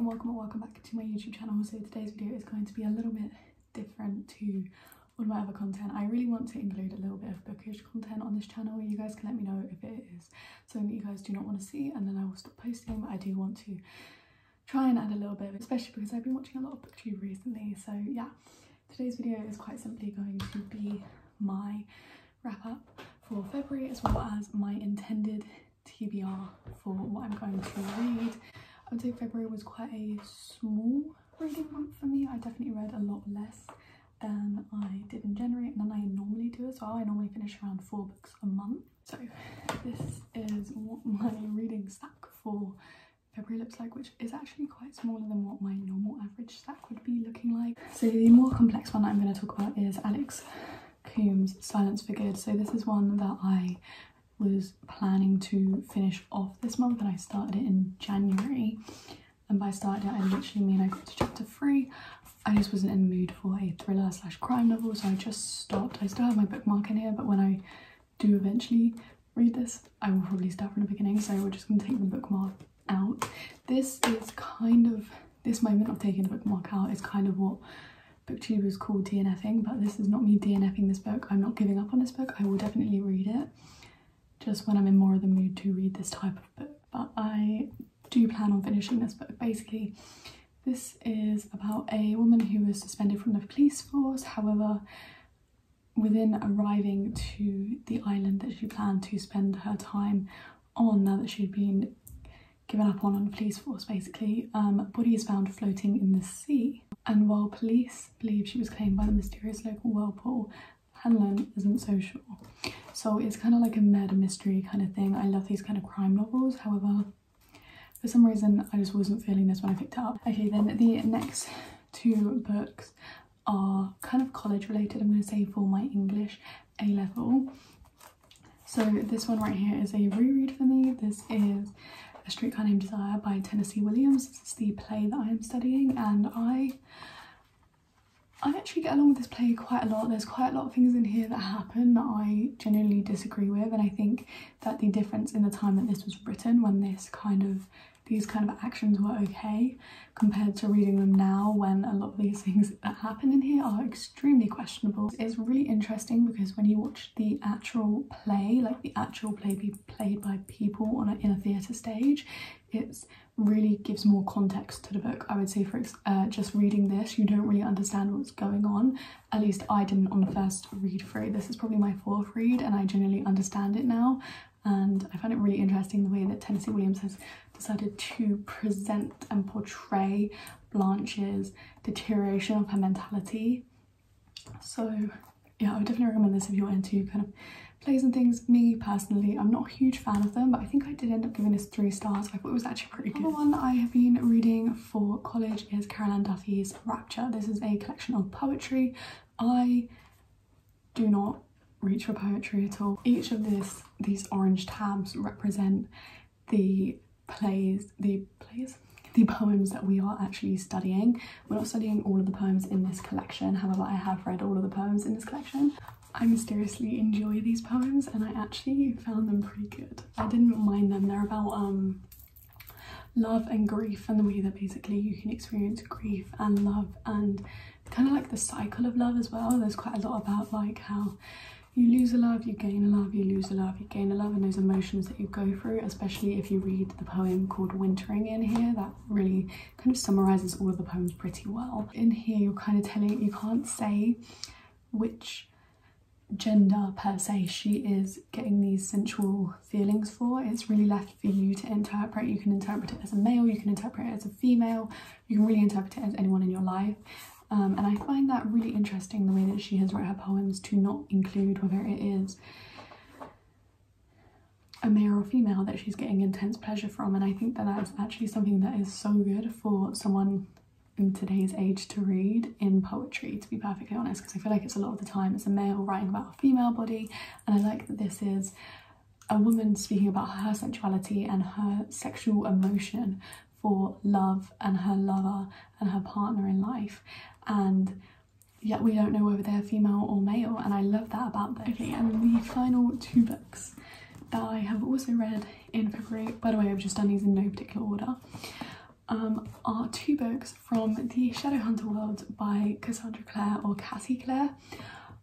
and welcome back to my YouTube channel. So today's video is going to be a little bit different to all my other content. I really want to include a little bit of bookish content on this channel. You guys can let me know if it is something that you guys do not want to see, and then I will stop posting. But I do want to try and add a little bit, especially because I've been watching a lot of booktube recently. So yeah, today's video is quite simply going to be my wrap up for February, as well as my intended TBR for what I'm going to read. I would say February was quite a small reading month for me. I definitely read a lot less than I did in January and than I normally do as well. I normally finish around 4 books a month. So this is what my reading stack for February looks like, which is actually quite smaller than what my normal average stack would be looking like. So the more complex one that I'm going to talk about is Alex Coombs' Silence for Good. So this is one that I was planning to finish off this month, and I started it in January, and by started it I literally mean I got to chapter 3. I just wasn't in the mood for a thriller / crime novel, so I just stopped. I still have my bookmark in here, but when I do eventually read this I will probably start from the beginning, so we're just going to take the bookmark out. This is kind of, this moment of taking the bookmark out is kind of what booktubers call DNFing, but this is not me DNFing this book. I'm not giving up on this book. I will definitely read it, just when I'm in more of the mood to read this type of book. But I do plan on finishing this book. Basically, this is about a woman who was suspended from the police force. However, within arriving to the island that she planned to spend her time on, now that she'd been given up on the police force, basically, a body is found floating in the sea. And while police believe she was claimed by the mysterious local whirlpool, Hanlon isn't so sure. So it's kind of like a murder mystery kind of thing. I love these kind of crime novels. However, for some reason I just wasn't feeling this when I picked it up. Okay, then the next 2 books are kind of college related, I'm going to say, for my English A-level. So this one right here is a reread for me. This is A Streetcar Named Desire by Tennessee Williams. This is the play that I am studying, and I actually get along with this play quite a lot. There's quite a lot of things in here that happen that I genuinely disagree with, and I think that the difference in the time that this was written, when these kind of actions were okay, compared to reading them now, when a lot of these things that happen in here are extremely questionable. It's really interesting because when you watch the actual play, like the actual play be played by people in a theatre stage, it's really gives more context to the book. I would say for just reading this, you don't really understand what's going on. At least I didn't on the first read through. This is probably my 4th read, and I generally understand it now. And I find it really interesting the way that Tennessee Williams has decided to present and portray Blanche's deterioration of her mentality. So yeah, I would definitely recommend this if you're into kind of plays and things. Me personally, I'm not a huge fan of them, but I think I did end up giving this 3 stars. I thought it was actually pretty good. The one that I have been reading for college is Caroline Duffy's Rapture. This is a collection of poetry. I do not reach for poetry at all. Each of these orange tabs represent the poems that we are actually studying. We're not studying all of the poems in this collection, however I have read all of the poems in this collection. I mysteriously enjoy these poems, and I actually found them pretty good. I didn't mind them. They're about love and grief, and the way that basically you can experience grief and love, and kind of like the cycle of love as well. There's quite a lot about like how you lose a love, you gain a love, you lose a love, you gain a love, and those emotions that you go through, especially if you read the poem called Wintering in here. That really kind of summarizes all of the poems pretty well. In here you're kind of telling, you can't say which gender per se she is getting these sensual feelings for. It's really left for you to interpret. You can interpret it as a male, you can interpret it as a female, you can really interpret it as anyone in your life. And I find that really interesting, the way that she has written her poems, to not include whether it is a male or female that she's getting intense pleasure from. And I think that that is actually something that is so good for someone in today's age to read in poetry, to be perfectly honest, because I feel like it's a lot of the time it's a male writing about a female body, and I like that this is a woman speaking about her sexuality and her sexual emotion for love and her lover and her partner in life, and yet we don't know whether they're female or male, and I love that about them. Okay, and the final 2 books that I have also read in February, by the way I've just done these in no particular order, are two books from the Shadowhunter world by Cassandra Clare, or Cassie Clare.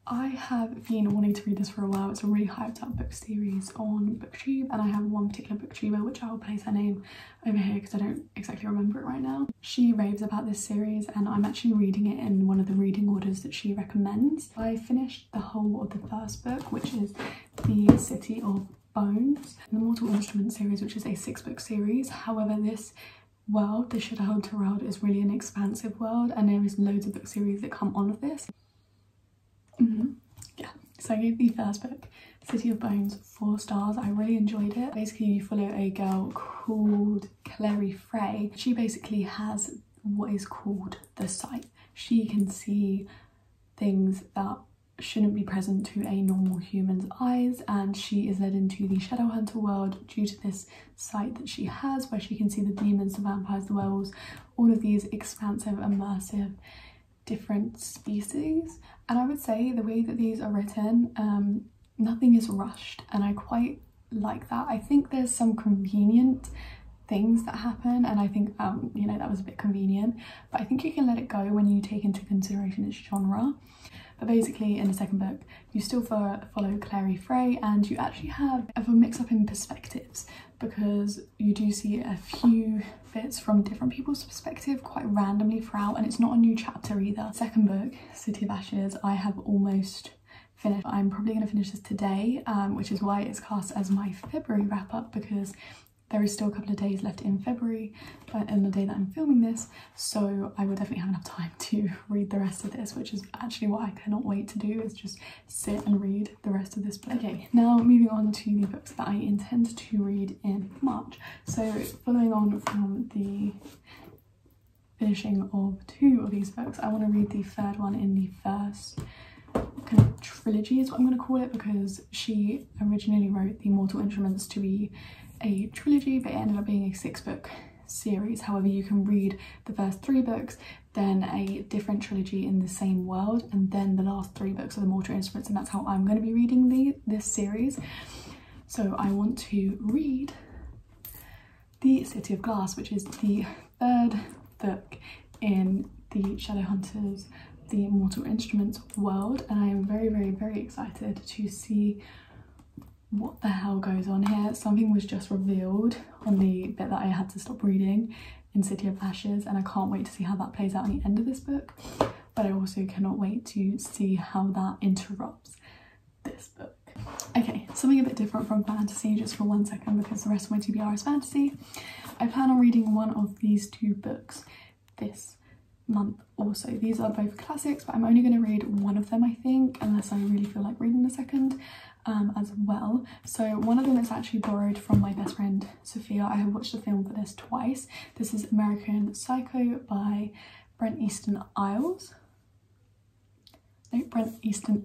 I have been wanting to read this for a while. It's a really hyped up book series on BookTube, and I have one particular BookTuber, which I will place her name over here because I don't exactly remember it right now. She raves about this series, and I'm actually reading it in one of the reading orders that she recommends. I finished the whole of the first book, which is The City of Bones, the Mortal Instruments series, which is a 6-book series. However, this world, the Shadowhunter world, is really an expansive world, and there is loads of book series that come on of this. Yeah, so I gave the first book, City of Bones, 4 stars. I really enjoyed it. Basically, you follow a girl called Clary Frey. She basically has what is called the sight. She can see things that shouldn't be present to a normal human's eyes, and she is led into the Shadowhunter world due to this sight that she has, where she can see the demons, the vampires, the werewolves, all of these expansive, immersive, different species. And I would say the way that these are written, nothing is rushed, and I quite like that. I think there's some convenient things that happen, and I think you know, that was a bit convenient, but I think you can let it go when you take into consideration its genre. But basically, in the second book, you still follow Clary Frey, and you actually have a mix-up in perspectives, because you do see a few bits from different people's perspective quite randomly throughout, and it's not a new chapter either. Second book, City of Ashes, I have almost finished. I'm probably going to finish this today, which is why it's cast as my February wrap-up, because there is still a couple of days left in February and the day that I'm filming this, so I will definitely have enough time to read the rest of this, which is actually what I cannot wait to do, is just sit and read the rest of this book. Okay, now moving on to the books that I intend to read in March. So following on from the finishing of 2 of these books, I want to read the 3rd one in the first kind of trilogy is what I'm going to call it, because she originally wrote the Mortal Instruments to be a trilogy, but it ended up being a 6-book series. However, you can read the first 3 books, then a different trilogy in the same world, and then the last 3 books of the Mortal Instruments, and that's how I'm going to be reading this series. So I want to read The City of Glass, which is the 3rd book in the Shadowhunters, the Mortal Instruments world, and I am very, very, very excited to see what the hell goes on here. Something was just revealed on the bit that I had to stop reading in City of Ashes, and I can't wait to see how that plays out at the end of this book, but I also cannot wait to see how that interrupts this book. Okay, something a bit different from fantasy, just for 1 second, because the rest of my TBR is fantasy. I plan on reading one of these 2 books this month also. These are both classics, but I'm only going to read one of them, I think, unless I really feel like reading the second as well. So one of them is actually borrowed from my best friend Sophia. I have watched the film for this twice. This is American Psycho by Brent Easton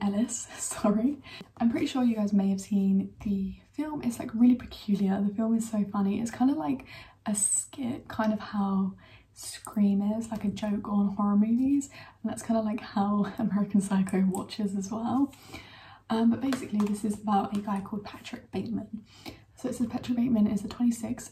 Ellis, sorry. I'm pretty sure you guys may have seen the film. It's like really peculiar. The film is so funny. It's kind of like a skit, kind of how Scream is, like a joke on horror movies, and that's kind of like how American Psycho watches as well. But basically this is about a guy called Patrick Bateman. So it says Patrick Bateman is 26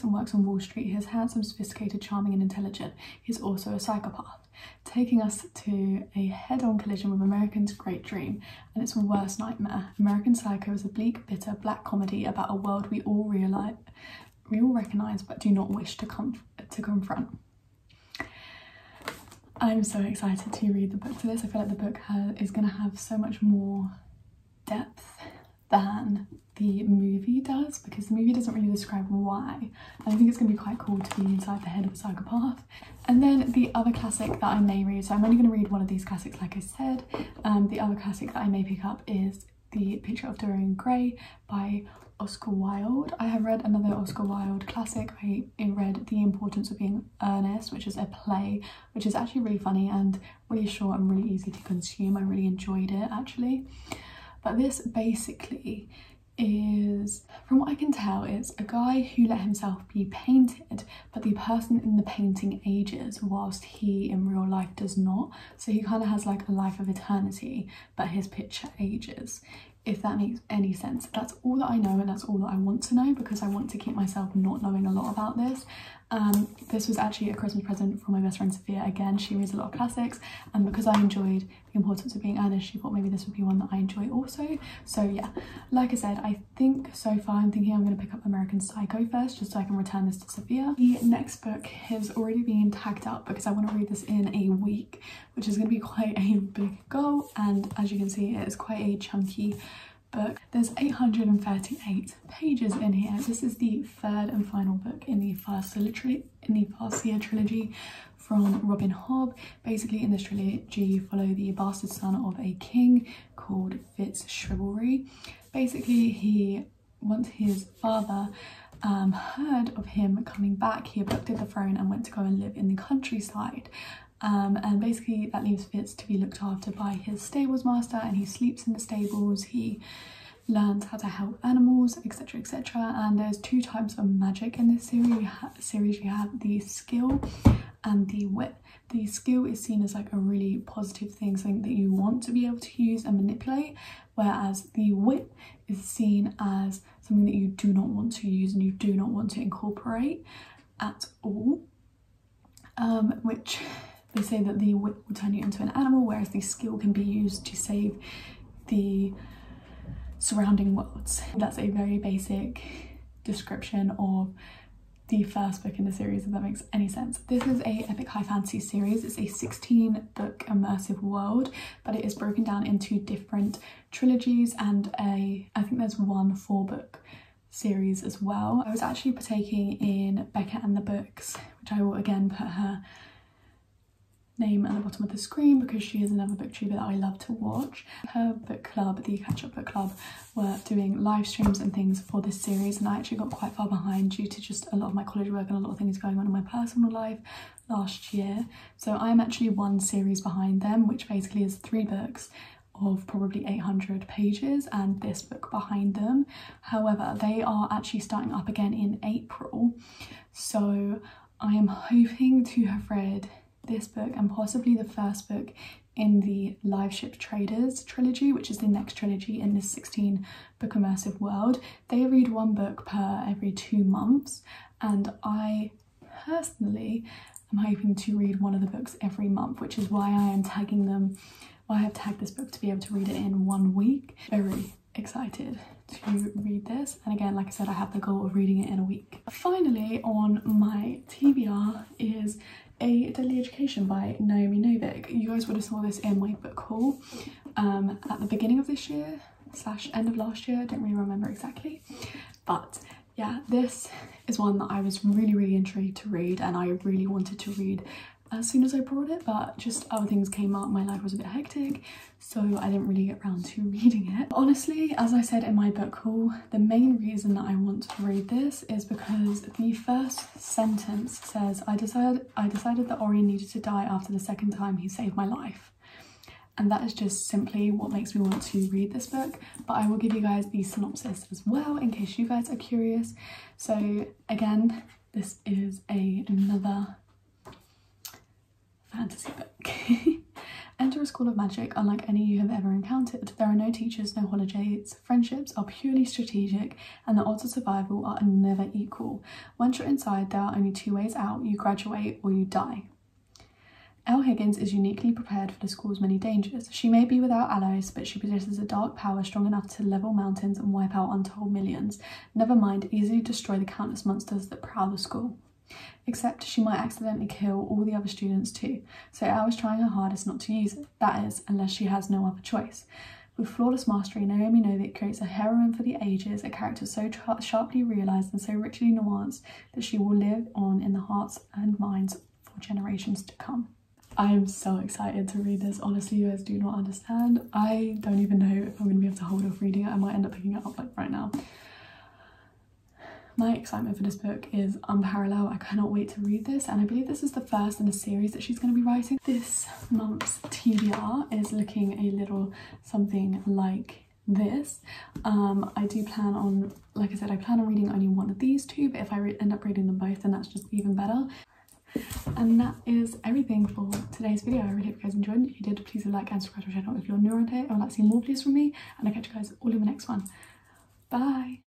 and works on Wall Street. He is handsome, sophisticated, charming and intelligent. He's also a psychopath, taking us to a head-on collision with American's great dream and its worst nightmare. American Psycho is a bleak, bitter, black comedy about a world we all recognise but do not wish to confront. I'm so excited to read the book for this. I feel like the book is going to have so much more depth than the movie does, because the movie doesn't really describe why. And I think it's going to be quite cool to be inside the head of a psychopath. And then the other classic that I may read, so I'm only going to read one of these classics like I said. The other classic that I may pick up is The Picture of Dorian Gray by Oscar Wilde. I have read another Oscar Wilde classic. I read The Importance of Being Earnest, which is a play, which is actually really funny and really short and really easy to consume. I really enjoyed it actually. But this basically is, from what I can tell, it's a guy who let himself be painted, but the person in the painting ages whilst he in real life does not. So he kind of has like a life of eternity, but his picture ages. if that makes any sense. That's all that I know, and that's all that I want to know, because I want to keep myself not knowing a lot about this. This was actually a Christmas present from my best friend Sophia. Again, she reads a lot of classics, and because I enjoyed The Importance of Being Earnest, she thought maybe this would be one that I enjoy also. So yeah, like I said, I think so far I'm thinking I'm going to pick up American Psycho first, just so I can return this to Sophia. The next book has already been tagged up because I want to read this in a week, which is going to be quite a big goal, and as you can see, it is quite a chunky book. There's 838 pages in here. This is the third and final book in the Farseer trilogy from Robin Hobb. Basically, in this trilogy, you follow the bastard son of a king called Fitzchivalry. Basically, once his father heard of him coming back, he abducted the throne and went to go and live in the countryside. And basically that leaves Fitz to be looked after by his stables master, and he sleeps in the stables, he learns how to help animals, etc, etc. And there's two types of magic in this series. You have the skill and the wit. The skill is seen as like a really positive thing, something that you want to be able to use and manipulate, whereas the wit is seen as something that you do not want to use and you do not want to incorporate at all, which they say that the wit will turn you into an animal, whereas the skill can be used to save the surrounding worlds. That's a very basic description of the first book in the series, if that makes any sense. This is a epic high fantasy series. It's a 16-book immersive world, but it is broken down into different trilogies and I think there's one 4-book series as well. I was actually partaking in Becca and the Books, which I will again put her name at the bottom of the screen because she is another booktuber that I love to watch. Her book club, the Catch Up Book Club, were doing live streams and things for this series, and I actually got quite far behind due to just a lot of my college work and a lot of things going on in my personal life last year. So I'm actually one series behind them, which basically is 3 books of probably 800 pages and this book behind them. However, they are actually starting up again in April, so I am hoping to have read this book and possibly the first book in the Live Ship Traders trilogy, which is the next trilogy in this 16-book immersive world. They read 1 book per every 2 months, and I personally am hoping to read one of the books every month, which is why I am tagging them. I have tagged this book to be able to read it in 1 week. Very excited to read this, and again, like I said, I have the goal of reading it in a week. Finally on my TBR is A Deadly Education by Naomi Novik. You guys would have saw this in my book haul at the beginning of this year / end of last year, I don't really remember exactly, but yeah, this is one that I was really intrigued to read and I really wanted to read as soon as I brought it, but just other things came up, my life was a bit hectic, so I didn't really get around to reading it. Honestly, as I said in my book haul, the main reason that I want to read this is because the first sentence says, I decided that Dorian needed to die after the 2nd time he saved my life. And that is just simply what makes me want to read this book, but I will give you guys the synopsis as well in case you guys are curious. So again, this is another fantasy book. Enter a school of magic unlike any you have ever encountered. There are no teachers, no holidays, friendships are purely strategic, and the odds of survival are never equal. Once you're inside, there are only 2 ways out: you graduate or you die. Elle Higgins is uniquely prepared for the school's many dangers. She may be without allies, but she possesses a dark power strong enough to level mountains and wipe out untold millions. Never mind, easily destroy the countless monsters that prowl the school. Except she might accidentally kill all the other students too, so Elle is trying her hardest not to use it, that is, unless she has no other choice. With flawless mastery, Naomi Novik creates a heroine for the ages, a character so sharply realised and so richly nuanced that she will live on in the hearts and minds for generations to come. I am so excited to read this. Honestly, you guys do not understand. I don't even know if I'm going to be able to hold off reading it. I might end up picking it up like right now. My excitement for this book is unparalleled. I cannot wait to read this, and I believe this is the first in a series that she's going to be writing. This month's TBR is looking a little something like this. I do plan on, like I said, I plan on reading only one of these 2, but if I end up reading them both, then that's just even better. And that is everything for today's video. I really hope you guys enjoyed. If you did, please like and subscribe to my channel if you're new around here or would like to see more videos from me, and I'll catch you guys all in the next one. Bye.